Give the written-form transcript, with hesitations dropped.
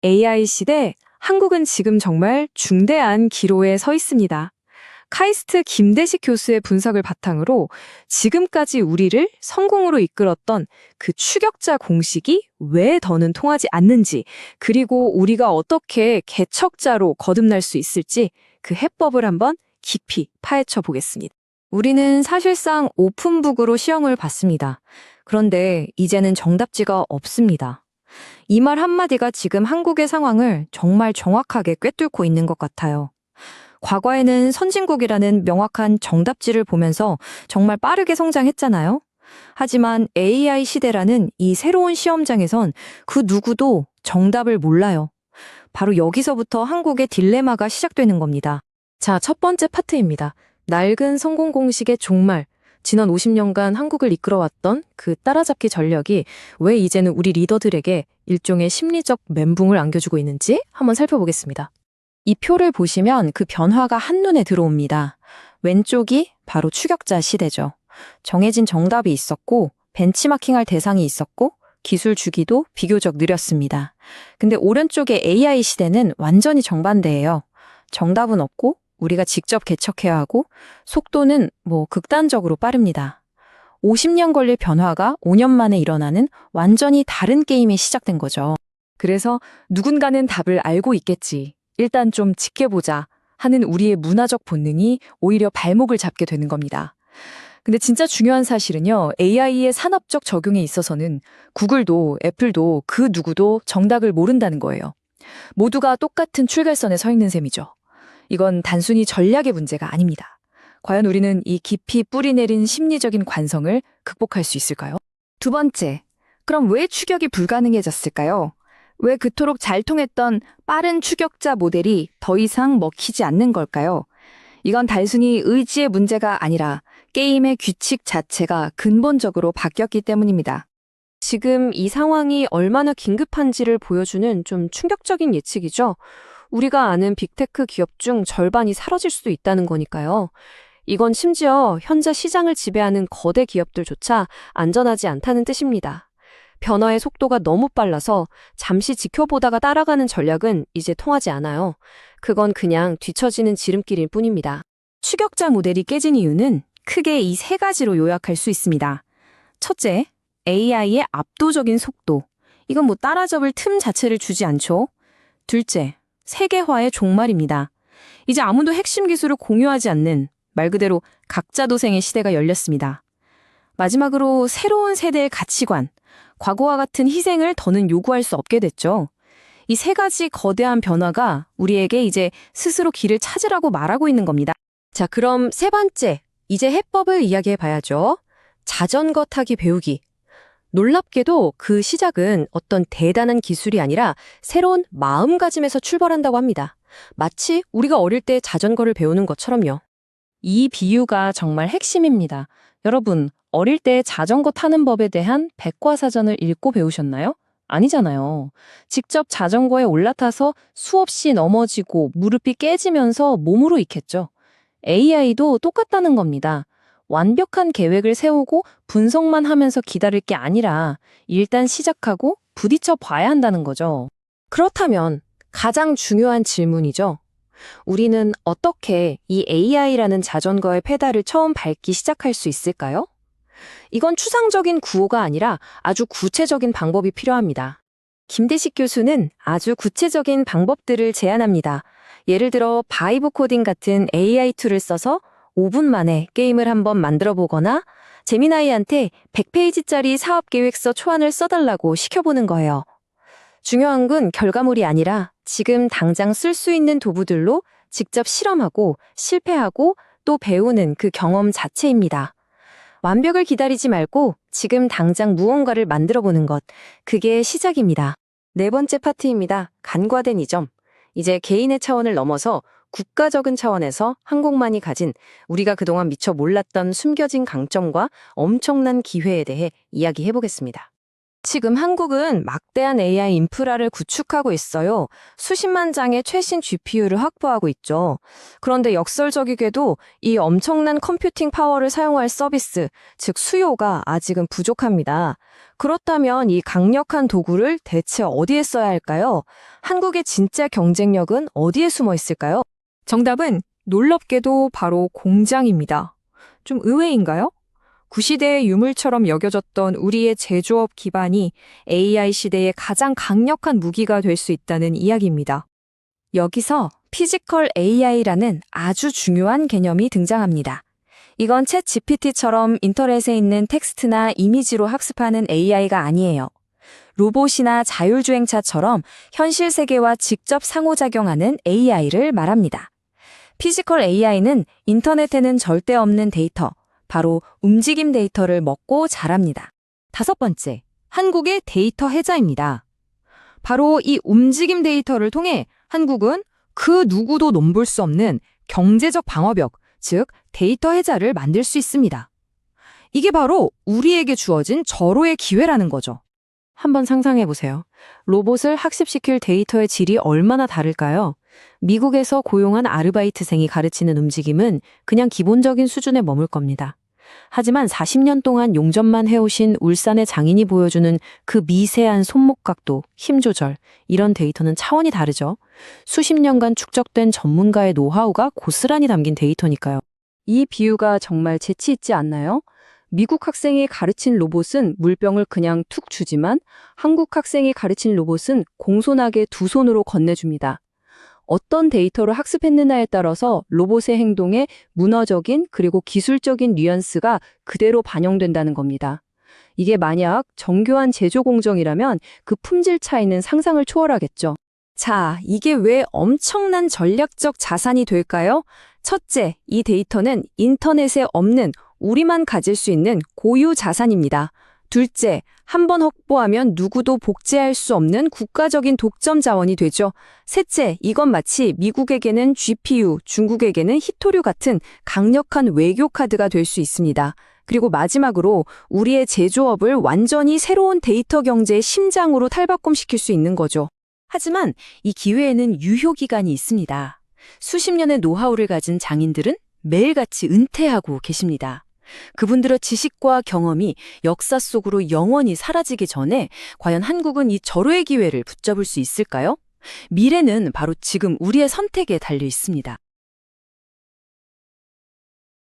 AI 시대, 한국은 지금 정말 중대한 기로에 서 있습니다. 카이스트 김대식 교수의 분석을 바탕으로 지금까지 우리를 성공으로 이끌었던 그 추격자 공식이 왜 더는 통하지 않는지, 그리고 우리가 어떻게 개척자로 거듭날 수 있을지 그 해법을 한번 깊이 파헤쳐 보겠습니다. 우리는 사실상 오픈북으로 시험을 봤습니다. 그런데 이제는 정답지가 없습니다. 이 말 한마디가 지금 한국의 상황을 정말 정확하게 꿰뚫고 있는 것 같아요. 과거에는 선진국이라는 명확한 정답지를 보면서 정말 빠르게 성장했잖아요. 하지만 AI 시대라는 이 새로운 시험장에선 그 누구도 정답을 몰라요. 바로 여기서부터 한국의 딜레마가 시작되는 겁니다. 자, 첫 번째 파트입니다. 낡은 성공 공식의 종말. 지난 50년간 한국을 이끌어왔던 그 따라잡기 전략이 왜 이제는 우리 리더들에게 일종의 심리적 멘붕을 안겨주고 있는지 한번 살펴보겠습니다. 이 표를 보시면 그 변화가 한눈에 들어옵니다. 왼쪽이 바로 추격자 시대죠. 정해진 정답이 있었고, 벤치마킹할 대상이 있었고, 기술 주기도 비교적 느렸습니다. 근데 오른쪽의 AI 시대는 완전히 정반대예요. 정답은 없고, 우리가 직접 개척해야 하고, 속도는 극단적으로 빠릅니다. 50년 걸릴 변화가 5년 만에 일어나는 완전히 다른 게임이 시작된 거죠. 그래서 누군가는 답을 알고 있겠지. 일단 좀 지켜보자 하는 우리의 문화적 본능이 오히려 발목을 잡게 되는 겁니다. 근데 진짜 중요한 사실은요, AI의 산업적 적용에 있어서는 구글도 애플도 그 누구도 정답을 모른다는 거예요. 모두가 똑같은 출발선에 서 있는 셈이죠. 이건 단순히 전략의 문제가 아닙니다. 과연 우리는 이 깊이 뿌리내린 심리적인 관성을 극복할 수 있을까요? 두 번째, 그럼 왜 추격이 불가능해졌을까요? 왜 그토록 잘 통했던 빠른 추격자 모델이 더 이상 먹히지 않는 걸까요? 이건 단순히 의지의 문제가 아니라 게임의 규칙 자체가 근본적으로 바뀌었기 때문입니다. 지금 이 상황이 얼마나 긴급한지를 보여주는 좀 충격적인 예측이죠. 우리가 아는 빅테크 기업 중 절반이 사라질 수도 있다는 거니까요. 이건 심지어 현재 시장을 지배하는 거대 기업들조차 안전하지 않다는 뜻입니다. 변화의 속도가 너무 빨라서 잠시 지켜보다가 따라가는 전략은 이제 통하지 않아요. 그건 그냥 뒤처지는 지름길일 뿐입니다. 추격자 모델이 깨진 이유는 크게 이 세 가지로 요약할 수 있습니다. 첫째, AI의 압도적인 속도. 이건 따라잡을 틈 자체를 주지 않죠. 둘째, 세계화의 종말입니다. 이제 아무도 핵심 기술을 공유하지 않는 말 그대로 각자 도생의 시대가 열렸습니다. 마지막으로 새로운 세대의 가치관, 과거와 같은 희생을 더는 요구할 수 없게 됐죠. 이 세 가지 거대한 변화가 우리에게 이제 스스로 길을 찾으라고 말하고 있는 겁니다. 자, 그럼 세 번째, 이제 해법을 이야기해 봐야죠. 자전거 타기 배우기. 놀랍게도 그 시작은 어떤 대단한 기술이 아니라 새로운 마음가짐에서 출발한다고 합니다. 마치 우리가 어릴 때 자전거를 배우는 것처럼요. 이 비유가 정말 핵심입니다. 여러분, 어릴 때 자전거 타는 법에 대한 백과사전을 읽고 배우셨나요? 아니잖아요. 직접 자전거에 올라타서 수없이 넘어지고 무릎이 깨지면서 몸으로 익혔죠. AI도 똑같다는 겁니다. 완벽한 계획을 세우고 분석만 하면서 기다릴 게 아니라 일단 시작하고 부딪혀 봐야 한다는 거죠. 그렇다면 가장 중요한 질문이죠. 우리는 어떻게 이 AI라는 자전거의 페달을 처음 밟기 시작할 수 있을까요? 이건 추상적인 구호가 아니라 아주 구체적인 방법이 필요합니다. 김대식 교수는 아주 구체적인 방법들을 제안합니다. 예를 들어 바이브 코딩 같은 AI 툴을 써서 5분 만에 게임을 한번 만들어 보거나 제미나이한테 100페이지짜리 사업계획서 초안을 써달라고 시켜보는 거예요. 중요한 건 결과물이 아니라 지금 당장 쓸 수 있는 도구들로 직접 실험하고 실패하고 또 배우는 그 경험 자체입니다. 완벽을 기다리지 말고 지금 당장 무언가를 만들어 보는 것, 그게 시작입니다. 네 번째 파트입니다. 간과된 이 점. 이제 개인의 차원을 넘어서 국가적인 차원에서 한국만이 가진 우리가 그동안 미처 몰랐던 숨겨진 강점과 엄청난 기회에 대해 이야기해 보겠습니다. 지금 한국은 막대한 AI 인프라를 구축하고 있어요. 수십만 장의 최신 GPU를 확보하고 있죠. 그런데 역설적이게도 이 엄청난 컴퓨팅 파워를 사용할 서비스, 즉 수요가 아직은 부족합니다. 그렇다면 이 강력한 도구를 대체 어디에 써야 할까요? 한국의 진짜 경쟁력은 어디에 숨어 있을까요? 정답은 놀랍게도 바로 공장입니다. 좀 의외인가요? 구시대의 유물처럼 여겨졌던 우리의 제조업 기반이 AI 시대의 가장 강력한 무기가 될 수 있다는 이야기입니다. 여기서 피지컬 AI라는 아주 중요한 개념이 등장합니다. 이건 챗 GPT처럼 인터넷에 있는 텍스트나 이미지로 학습하는 AI가 아니에요. 로봇이나 자율주행차처럼 현실 세계와 직접 상호작용하는 AI를 말합니다. 피지컬 AI는 인터넷에는 절대 없는 데이터, 바로 움직임 데이터를 먹고 자랍니다. 5번째, 한국의 데이터 해자입니다. 바로 이 움직임 데이터를 통해 한국은 그 누구도 넘볼 수 없는 경제적 방어벽, 즉 데이터 해자를 만들 수 있습니다. 이게 바로 우리에게 주어진 절호의 기회라는 거죠. 한번 상상해 보세요. 로봇을 학습시킬 데이터의 질이 얼마나 다를까요? 미국에서 고용한 아르바이트생이 가르치는 움직임은 그냥 기본적인 수준에 머물 겁니다. 하지만 40년 동안 용접만 해오신 울산의 장인이 보여주는 그 미세한 손목 각도, 힘 조절, 이런 데이터는 차원이 다르죠. 수십 년간 축적된 전문가의 노하우가 고스란히 담긴 데이터니까요. 이 비유가 정말 재치 있지 않나요? 미국 학생이 가르친 로봇은 물병을 그냥 툭 주지만 한국 학생이 가르친 로봇은 공손하게 두 손으로 건네줍니다. 어떤 데이터를 학습했느냐에 따라서 로봇의 행동에 문화적인 그리고 기술적인 뉘앙스가 그대로 반영된다는 겁니다. 이게 만약 정교한 제조 공정이라면 그 품질 차이는 상상을 초월하겠죠. 자, 이게 왜 엄청난 전략적 자산이 될까요? 첫째, 이 데이터는 인터넷에 없는 우리만 가질 수 있는 고유 자산입니다. 둘째, 한번 확보하면 누구도 복제할 수 없는 국가적인 독점 자원이 되죠. 셋째, 이건 마치 미국에게는 GPU, 중국에게는 히토류 같은 강력한 외교 카드가 될 수 있습니다. 그리고 마지막으로 우리의 제조업을 완전히 새로운 데이터 경제의 심장으로 탈바꿈시킬 수 있는 거죠. 하지만 이 기회에는 유효기간이 있습니다. 수십 년의 노하우를 가진 장인들은 매일같이 은퇴하고 계십니다. 그분들의 지식과 경험이 역사 속으로 영원히 사라지기 전에 과연 한국은 이 절호의 기회를 붙잡을 수 있을까요? 미래는 바로 지금 우리의 선택에 달려 있습니다.